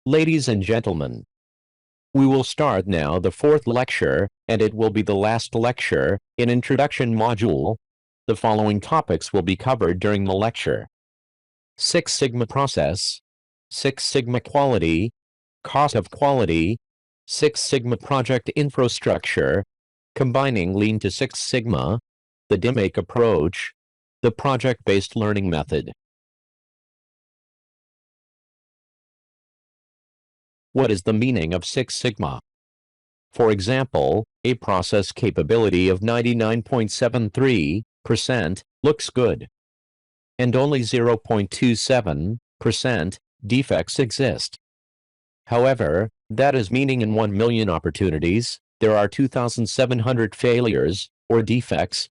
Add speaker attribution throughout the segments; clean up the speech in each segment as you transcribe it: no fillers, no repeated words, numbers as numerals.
Speaker 1: Ladies and gentlemen, we will start now the fourth lecture, and it will be the last lecture in Introduction Module. The following topics will be covered during the lecture: Six Sigma Process, Six Sigma Quality, Cost of Quality, Six Sigma Project Infrastructure, Combining Lean to Six Sigma, the DMAIC approach, the project-based learning method. What is the meaning of Six Sigma? For example, a process capability of 99.73% looks good, and only 0.27% defects exist. However, that is meaning in 1 million opportunities, there are 2,700 failures, or defects,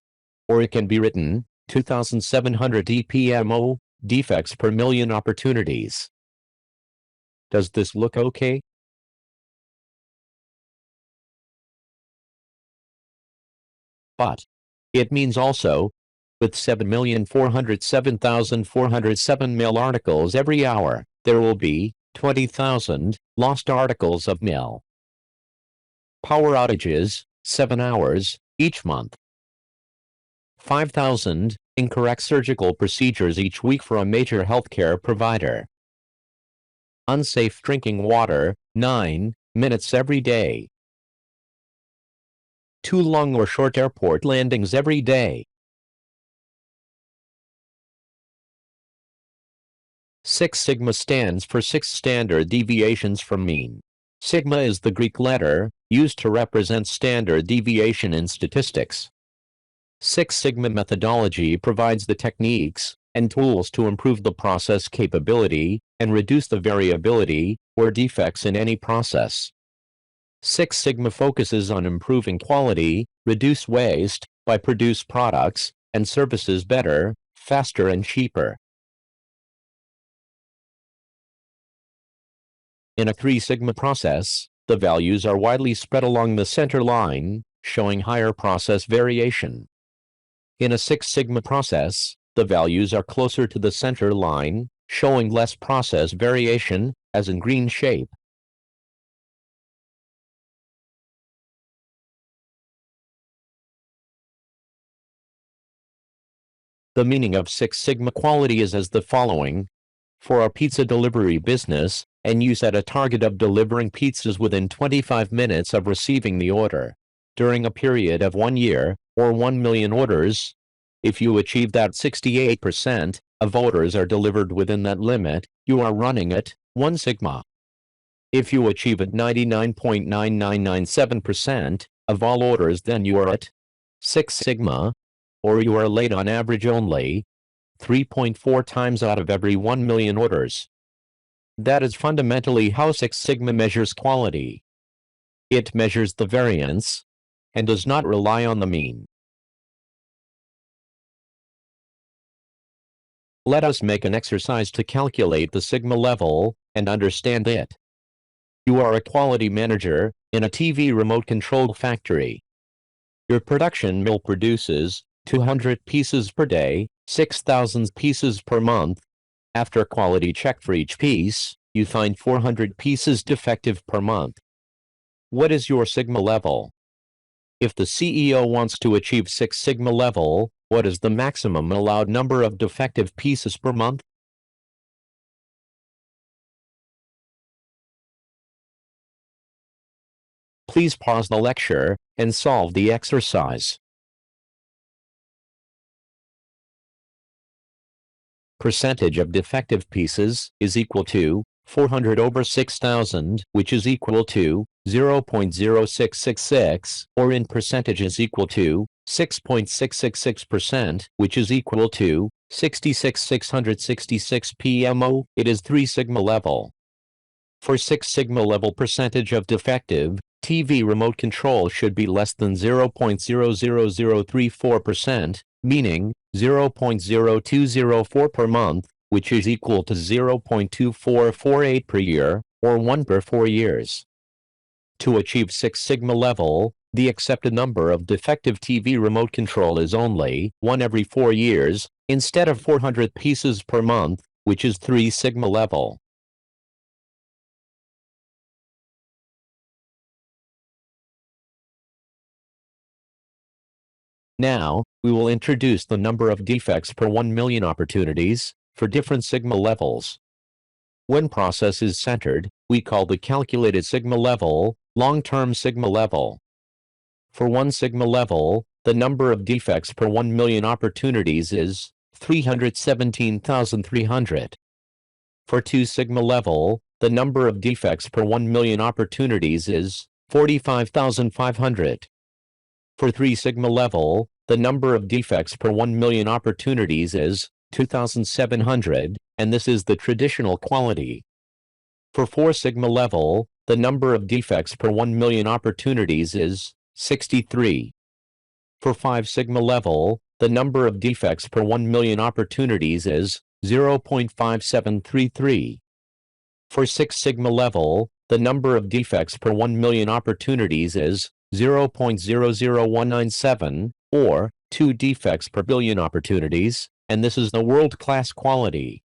Speaker 1: or it can be written, 2,700 DPMO, defects per million opportunities. Does this look okay? But it means also, with 7,407,407 mail articles every hour, there will be 20,000 lost articles of mail. Power outages, 7 hours each month. 5,000 incorrect surgical procedures each week for a major healthcare provider. Unsafe drinking water, 9 minutes every day. Too long or short airport landings every day. Six Sigma stands for Six Standard Deviations from Mean. Sigma is the Greek letter used to represent standard deviation in statistics. Six Sigma methodology provides the techniques and tools to improve the process capability and reduce the variability or defects in any process. Six Sigma focuses on improving quality, reduce waste, by produce products and services better, faster and cheaper. In a Three Sigma process, the values are widely spread along the center line, showing higher process variation. In a Six Sigma process, the values are closer to the center line, showing less process variation, as in green shape. The meaning of Six Sigma quality is as the following. For a pizza delivery business, and you set a target of delivering pizzas within 25 minutes of receiving the order, during a period of 1 year, or 1 million orders. If you achieve that 68% of orders are delivered within that limit, you are running at 1 Sigma. If you achieve at 99.9997% of all orders, then you are at 6 Sigma, or you are late on average only 3.4 times out of every 1 million orders. That is fundamentally how Six Sigma measures quality. It measures the variance and does not rely on the mean. Let us make an exercise to calculate the Sigma level and understand it. You are a quality manager in a TV remote-controlled factory. Your production mill produces 200 pieces per day, 6,000 pieces per month. After quality check for each piece, you find 400 pieces defective per month. What is your Sigma level? If the CEO wants to achieve Six Sigma level, what is the maximum allowed number of defective pieces per month? Please pause the lecture and solve the exercise. Percentage of defective pieces is equal to 400 over 6,000, which is equal to 0.0666, or in percentage is equal to 6.666%, which is equal to 66,666 PMO. It is 3 Sigma level. For 6 Sigma level, percentage of defective TV remote control should be less than 0.00034%, meaning 0.0204 per month, which is equal to 0.2448 per year, or 1 per 4 years. To achieve Six Sigma level, the accepted number of defective TV remote control is only 1 every 4 years, instead of 400 pieces per month, which is 3 Sigma level. Now, we will introduce the number of defects per 1 million opportunities for different sigma levels. When process is centered, we call the calculated sigma level long-term sigma level. For 1 sigma level, the number of defects per 1 million opportunities is 317,300. For 2 sigma level, the number of defects per 1 million opportunities is 45,500. For 3 sigma level, the number of defects per 1 million opportunities is 2,700, and this is the traditional quality. For 4 sigma level, the number of defects per 1 million opportunities is 63. For 5 sigma level, the number of defects per 1 million opportunities is 0.5733. For 6 sigma level, the number of defects per 1 million opportunities is 0.00197, or 2 defects per billion opportunities, and this is the world-class quality.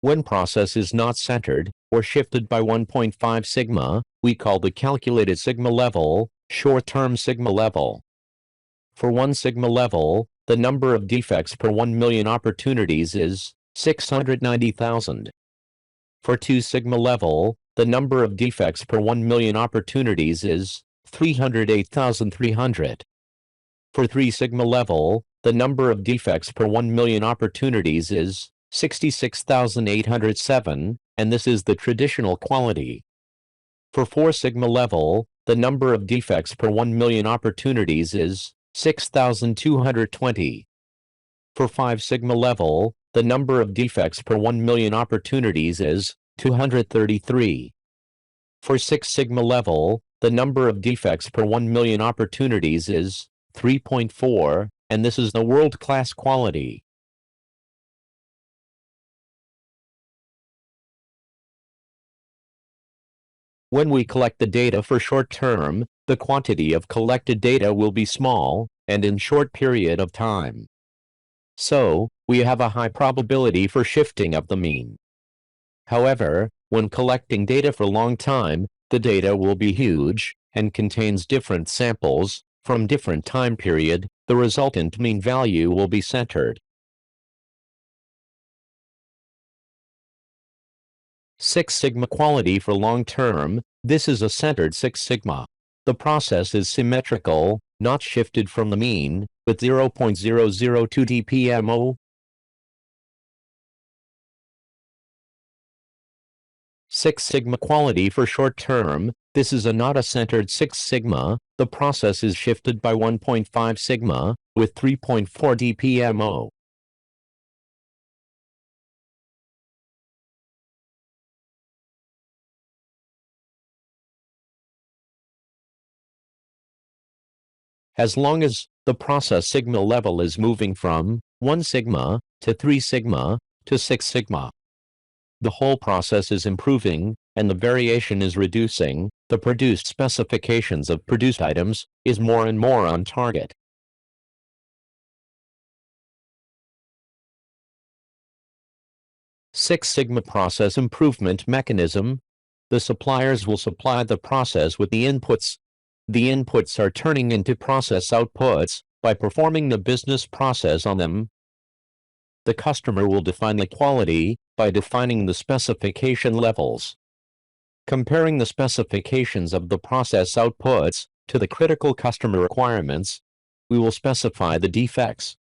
Speaker 1: When process is not centered, or shifted by 1.5 sigma, we call the calculated sigma level short-term sigma level. For 1 sigma level, the number of defects per 1 million opportunities is 690,000. For 2 sigma level, the number of defects per 1 million opportunities is 308,300. For 3 sigma level, the number of defects per 1 million opportunities is 66,807, and this is the traditional quality. For 4 sigma level, the number of defects per 1 million opportunities is 6,220. For 5 sigma level, the number of defects per 1 million opportunities is 233. For 6 sigma level, the number of defects per 1 million opportunities is 3.4, and this is the world-class quality. When we collect the data for short term, the quantity of collected data will be small and in short period of time. So, we have a high probability for shifting of the mean. However, when collecting data for long time, the data will be huge and contains different samples from different time period. The resultant mean value will be centered. 6 sigma quality for long term. This is a centered 6 sigma. The process is symmetrical, not shifted from the mean, with 0.002 dpmo. 6 sigma quality for short term. This is not a centered 6 sigma. The process is shifted by 1.5 sigma, with 3.4 dpmo. As long as the process sigma level is moving from 1 sigma to 3 sigma to 6 sigma, the whole process is improving and the variation is reducing. The produced specifications of produced items is more and more on target. Six Sigma process improvement mechanism. The suppliers will supply the process with the inputs. The inputs are turning into process outputs by performing the business process on them. The customer will define the quality by defining the specification levels. Comparing the specifications of the process outputs to the critical customer requirements, we will specify the defects.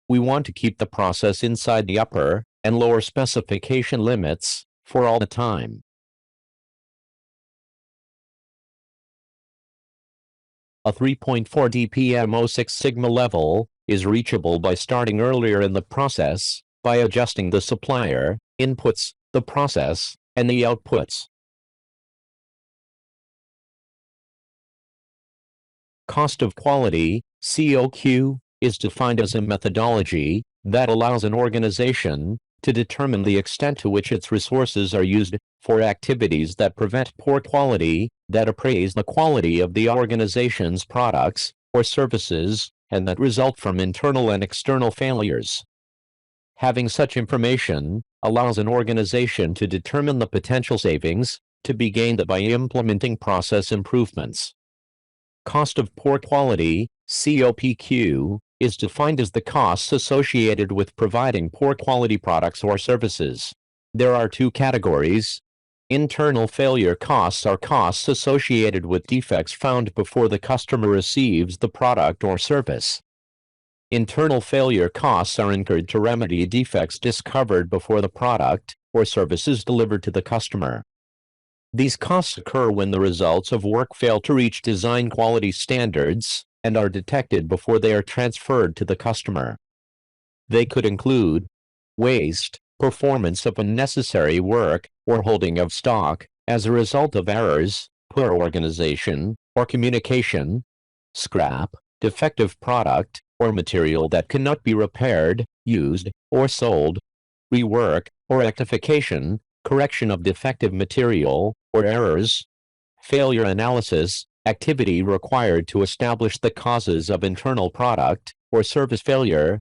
Speaker 1: We want to keep the process inside the upper and lower specification limits for all the time. A 3.4 dpmo 6 sigma level is reachable by starting earlier in the process, by adjusting the supplier inputs, the process, and the outputs. Cost of quality, COQ, is defined as a methodology that allows an organization to determine the extent to which its resources are used for activities that prevent poor quality, that appraise the quality of the organization's products or services, and that result from internal and external failures. Having such information allows an organization to determine the potential savings to be gained by implementing process improvements. Cost of poor quality, COPQ, is defined as the costs associated with providing poor quality products or services. There are two categories. Internal failure costs are costs associated with defects found before the customer receives the product or service. Internal failure costs are incurred to remedy defects discovered before the product or service is delivered to the customer. These costs occur when the results of work fail to reach design quality standards and are detected before they are transferred to the customer. They could include waste, performance of unnecessary work, or holding of stock as a result of errors, poor organization, or communication, scrap, defective product, or material that cannot be repaired, used, or sold, rework, or rectification, correction of defective material, or errors, failure analysis, activity required to establish the causes of internal product or service failure.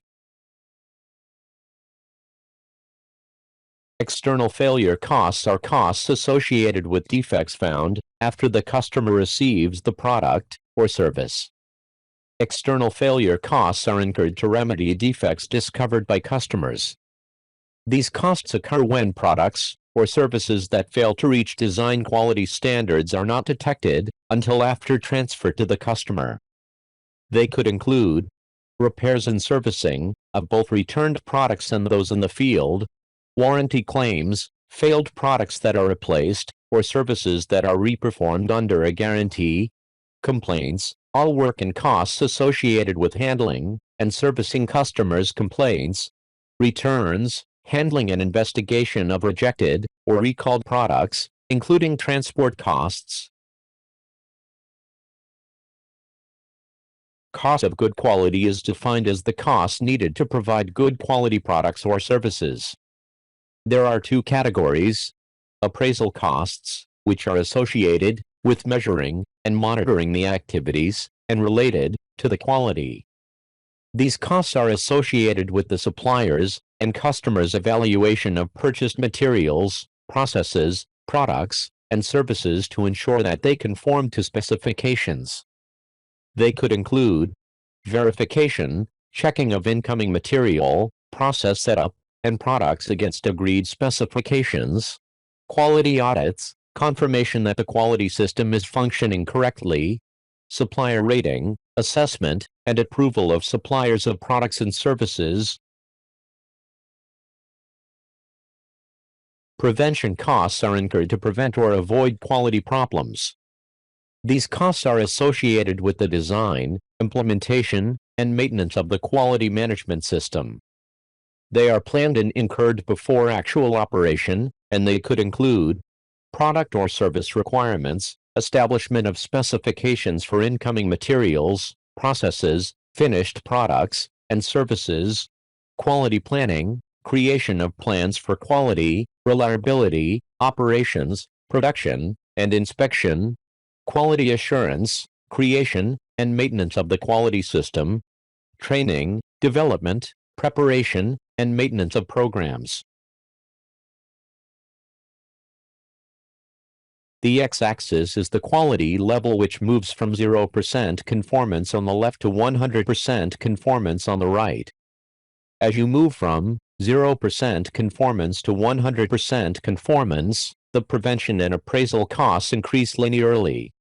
Speaker 1: External failure costs are costs associated with defects found after the customer receives the product or service. External failure costs are incurred to remedy defects discovered by customers. These costs occur when products or services that fail to reach design quality standards are not detected until after transfer to the customer. They could include repairs and servicing of both returned products and those in the field, warranty claims, failed products that are replaced, or services that are reperformed under a guarantee, complaints, all work and costs associated with handling and servicing customers' complaints, returns, handling and investigation of rejected or recalled products, including transport costs. Cost of good quality is defined as the cost needed to provide good quality products or services. There are two categories: appraisal costs, which are associated with measuring and monitoring the activities and related to the quality. These costs are associated with the suppliers and customers' evaluation of purchased materials, processes, products, and services to ensure that they conform to specifications. They could include verification, checking of incoming material, process setup, and products against agreed specifications, quality audits, confirmation that the quality system is functioning correctly, supplier rating, assessment, and approval of suppliers of products and services. Prevention costs are incurred to prevent or avoid quality problems. These costs are associated with the design, implementation, and maintenance of the quality management system. They are planned and incurred before actual operation, and they could include product or service requirements, establishment of specifications for incoming materials, processes, finished products, and services, quality planning, creation of plans for quality, reliability, operations, production, and inspection, quality assurance, creation and maintenance of the quality system, training, development, preparation, and maintenance of programs. The x-axis is the quality level, which moves from 0% conformance on the left to 100% conformance on the right. As you move from 0% conformance to 100% conformance, the prevention and appraisal costs increase linearly.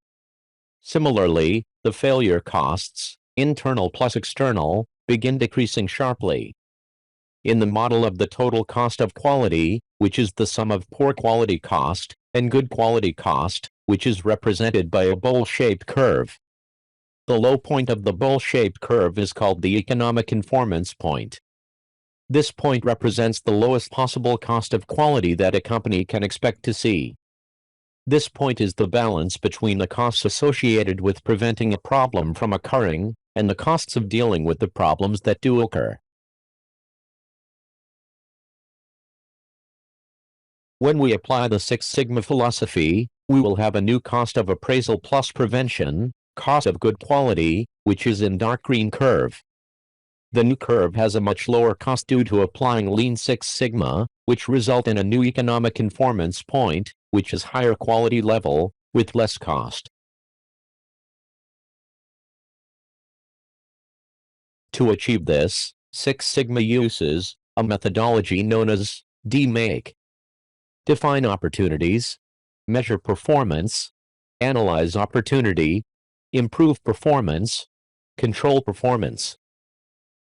Speaker 1: Similarly, the failure costs, internal plus external, begin decreasing sharply. In the model of the total cost of quality, which is the sum of poor quality cost and good quality cost, which is represented by a bowl-shaped curve. The low point of the bowl-shaped curve is called the economic conformance point. This point represents the lowest possible cost of quality that a company can expect to see. This point is the balance between the costs associated with preventing a problem from occurring and the costs of dealing with the problems that do occur. When we apply the Six Sigma philosophy, we will have a new cost of appraisal plus prevention, cost of good quality, which is in dark green curve. The new curve has a much lower cost due to applying Lean Six Sigma, which result in a new economic conformance point, which is higher quality level, with less cost. To achieve this, Six Sigma uses a methodology known as DMAKE. Define opportunities, measure performance, analyze opportunity, improve performance, control performance.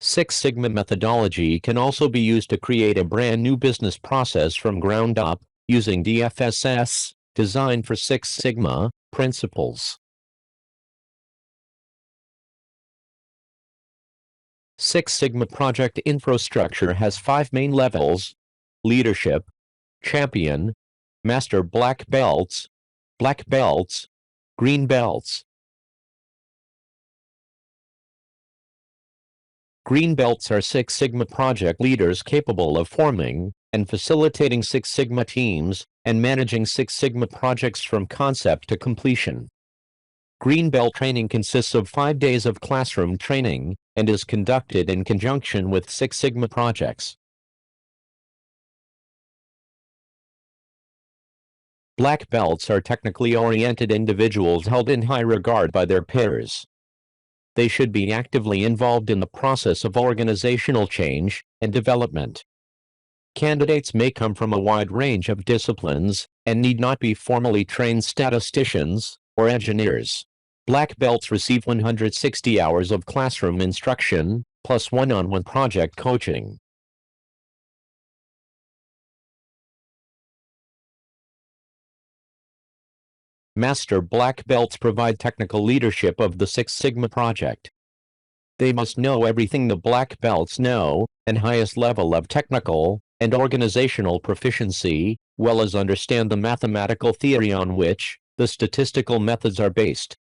Speaker 1: Six Sigma methodology can also be used to create a brand new business process from ground up, using DFSS, designed for Six Sigma principles. Six Sigma project infrastructure has 5 main levels: leadership, champion, master black belts, green belts. Green belts are Six Sigma project leaders capable of forming and facilitating Six Sigma teams and managing Six Sigma projects from concept to completion. Green belt training consists of 5 days of classroom training and is conducted in conjunction with Six Sigma projects. Black belts are technically oriented individuals held in high regard by their peers. They should be actively involved in the process of organizational change and development. Candidates may come from a wide range of disciplines and need not be formally trained statisticians or engineers. Black belts receive 160 hours of classroom instruction, plus one-on-one project coaching. Master black belts provide technical leadership of the Six Sigma project. They must know everything the black belts know, and highest level of technical and organizational proficiency, well as understand the mathematical theory on which the statistical methods are based.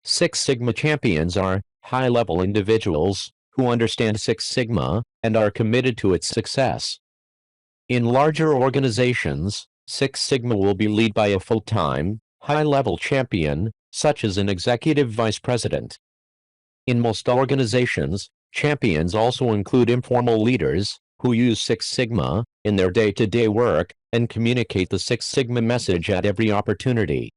Speaker 1: Six Sigma champions are high-level individuals who understand Six Sigma and are committed to its success. In larger organizations, Six Sigma will be led by a full-time, high-level champion, such as an executive vice president. In most organizations, champions also include informal leaders who use Six Sigma in their day-to-day work and communicate the Six Sigma message at every opportunity.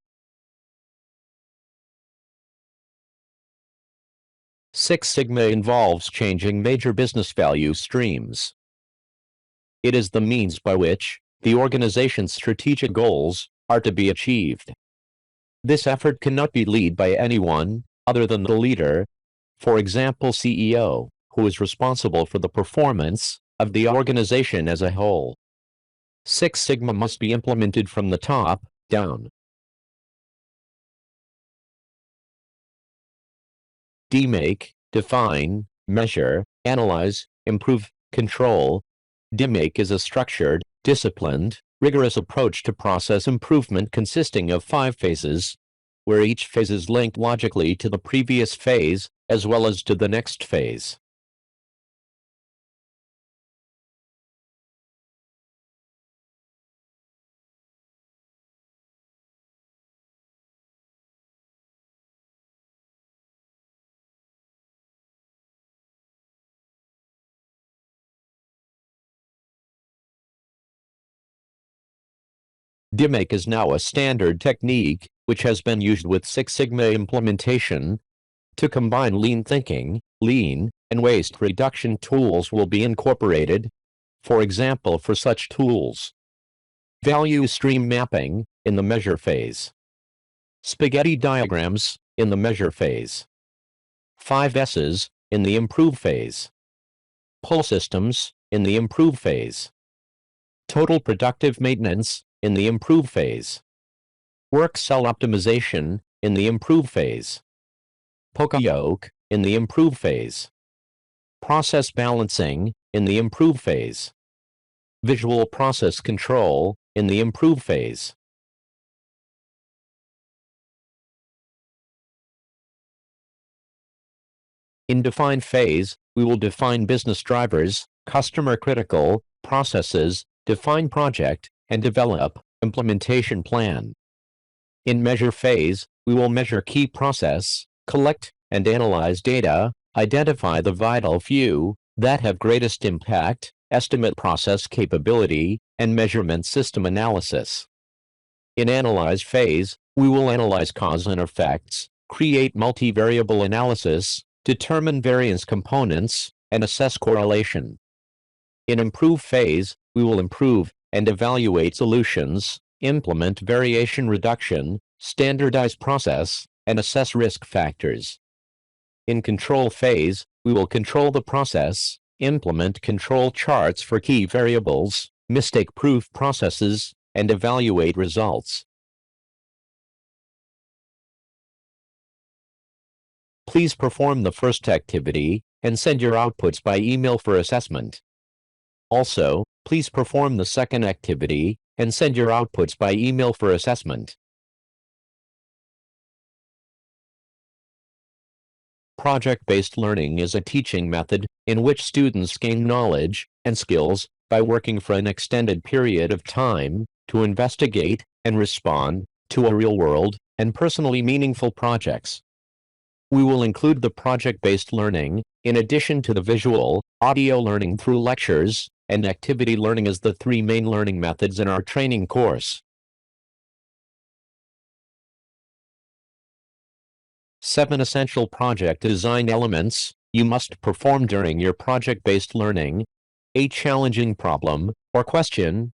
Speaker 1: Six Sigma involves changing major business value streams. It is the means by which the organization's strategic goals are to be achieved. This effort cannot be led by anyone other than the leader, for example CEO, who is responsible for the performance of the organization as a whole. Six Sigma must be implemented from the top down. DMAKE, define, measure, analyze, improve, control. DMAKE is a structured, disciplined, rigorous approach to process improvement consisting of 5 phases, where each phase is linked logically to the previous phase, as well as to the next phase. DMAKE is now a standard technique, which has been used with Six Sigma implementation. To combine lean thinking, lean, and waste reduction tools will be incorporated. For example, for such tools: value stream mapping in the measure phase, spaghetti diagrams in the measure phase, 5 S's in the improve phase, pull systems in the improve phase, total productive maintenance in the improve phase, work cell optimization in the improve phase, Poka-yoke in the improve phase, process balancing in the improve phase, visual process control in the improve phase. In define phase, we will define business drivers, customer critical processes, define project, and develop implementation plan. In measure phase, we will measure key process, collect and analyze data, identify the vital few that have greatest impact, estimate process capability, and measurement system analysis. In analyze phase, we will analyze cause and effects, create multivariable analysis, determine variance components, and assess correlation. In improve phase, we will improve and evaluate solutions, implement variation reduction, standardize process, and assess risk factors. In control phase, we will control the process, implement control charts for key variables, mistake-proof processes, and evaluate results. Please perform the first activity and send your outputs by email for assessment. Also, please perform the second activity and send your outputs by email for assessment. Project-based learning is a teaching method in which students gain knowledge and skills by working for an extended period of time to investigate and respond to a real-world and personally meaningful projects. We will include the project-based learning in addition to the visual, audio learning through lectures, and activity learning as the three main learning methods in our training course. 7 essential project design elements you must perform during your project-based learning. A challenging problem or question.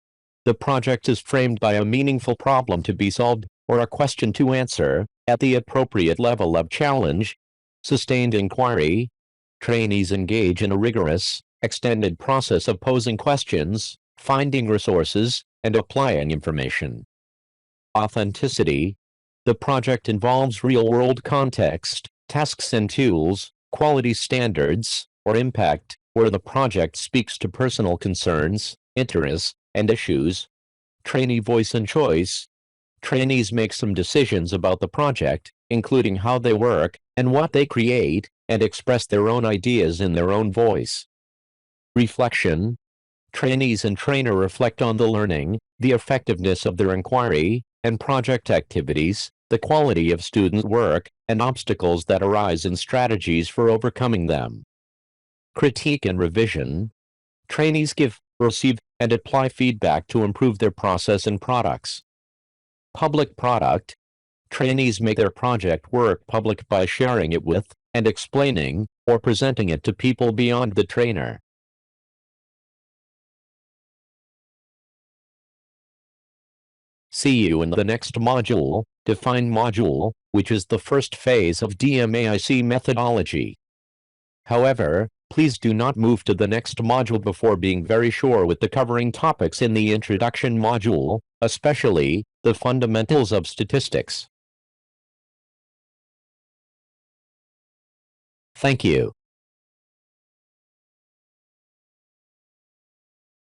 Speaker 1: The project is framed by a meaningful problem to be solved or a question to answer at the appropriate level of challenge. Sustained inquiry. Trainees engage in a rigorous, extended process of posing questions, finding resources, and applying information. Authenticity. The project involves real-world context, tasks and tools, quality standards, or impact, where the project speaks to personal concerns, interests, and issues. Trainee voice and choice. Trainees make some decisions about the project, including how they work and what they create, and express their own ideas in their own voice. Reflection. Trainees and trainer reflect on the learning, the effectiveness of their inquiry and project activities, the quality of student work, and obstacles that arise and strategies for overcoming them. Critique and revision. Trainees give, receive, and apply feedback to improve their process and products. Public product. Trainees make their project work public by sharing it with, and explaining, or presenting it to people beyond the trainer. See you in the next module, Define module, which is the first phase of DMAIC methodology. However, please do not move to the next module before being very sure with the covering topics in the introduction module, especially the fundamentals of statistics. Thank you.